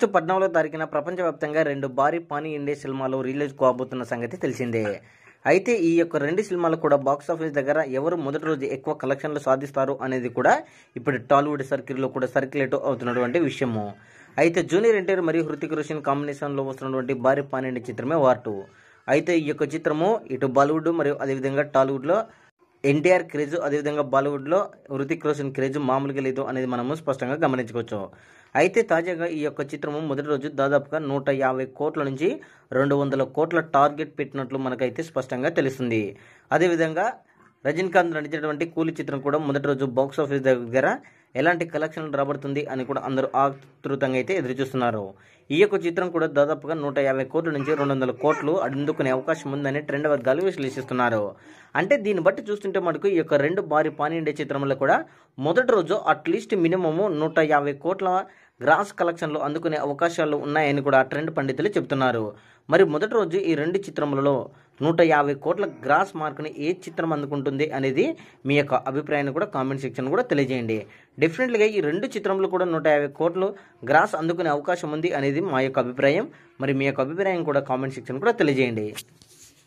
August 14వ తారీఖున ప్రపంచవ్యాప్తంగా 2 భారీ పాన్ ఇండియా సినిమాలు రిలీజ్ కాబోతున్న సంగతి తెలిసిందే. అయితే ఈ యొక్క 2 సినిమాలు కూడా బాక్సాఫీస్ దగ్గర ఎవరు మొదటి రోజు ఎక్కువ కలెక్షన్లు సాధిస్తారు అనేది కూడా ఇప్పుడు టాలీవుడ్ సర్కిల్లో కూడా సర్క్యులేట్ అవుతున్నటువంటి విషయము. అయితే జూనియర్ ఎన్టీఆర్ మరియు హృతిక్ రోషన్ కాంబినేషన్లో వస్తున్నటువంటి భారీ పాన్ ఇండియా చిత్రమే వార్ 2. అయితే ఈ యొక్క చిత్రము ఇటు బాలీవుడ్ మరియు అదేవిధంగా టాలీవుడ్లో ఎన్టీఆర్ క్రేజ్, అదేవిధంగా బాలీవుడ్లో హృతిక్ రోషన్ క్రేజ్ మామూలుగా లేదు అనేది మనము స్పష్టంగా గమనించుకోవచ్చు. అయితే తాజాగా ఈ యొక్క చిత్రము మొదటి రోజు దాదాపుగా 150 కోట్ల నుంచి 200 కోట్ల టార్గెట్ పెట్టినట్లు మనకైతే స్పష్టంగా తెలుస్తుంది. అదేవిధంగా రజనీకాంత్ నటించినటువంటి కూలీ చిత్రం కూడా మొదటి రోజు బాక్సాఫీస్ దగ్గర ఎలాంటి కలెక్షన్లు రాబడుతుంది అని కూడా అందరూ ఆతృతంగా అయితే ఎదురుచూస్తున్నారు. ఈ యొక్క చిత్రం కూడా దాదాపుగా 150 కోట్ల నుంచి 200 కోట్లు అందుకునే అవకాశం ఉందని ట్రెండ్ వర్గాలు విశ్లేషిస్తున్నారు. అంటే దీన్ని బట్టి చూస్తుంటే మనకు ఈ యొక్క 2 భారీ పాన్ ఇండియా చిత్రంలో కూడా మొదటి రోజు అట్లీస్ట్ మినిమము 150 కోట్ల గ్రాస్ కలెక్షన్లు అందుకునే అవకాశాలు ఉన్నాయని కూడా ట్రెండ్ పండితులు చెబుతున్నారు. మరి మొదటి రోజు ఈ 2 చిత్రములలో 150 కోట్ల గ్రాస్ మార్కుని ఏ చిత్రం అందుకుంటుంది అనేది మీ యొక్క అభిప్రాయాన్ని కూడా కామెంట్ సెక్షన్ కూడా తెలియజేయండి. డెఫినెట్లీగా ఈ 2 చిత్రంలో కూడా 150 కోట్లు గ్రాస్ అందుకునే అవకాశం ఉంది అనేది మా యొక్క అభిప్రాయం. మరి మీ యొక్క అభిప్రాయం కూడా కామెంట్ సెక్షన్ కూడా తెలియజేయండి.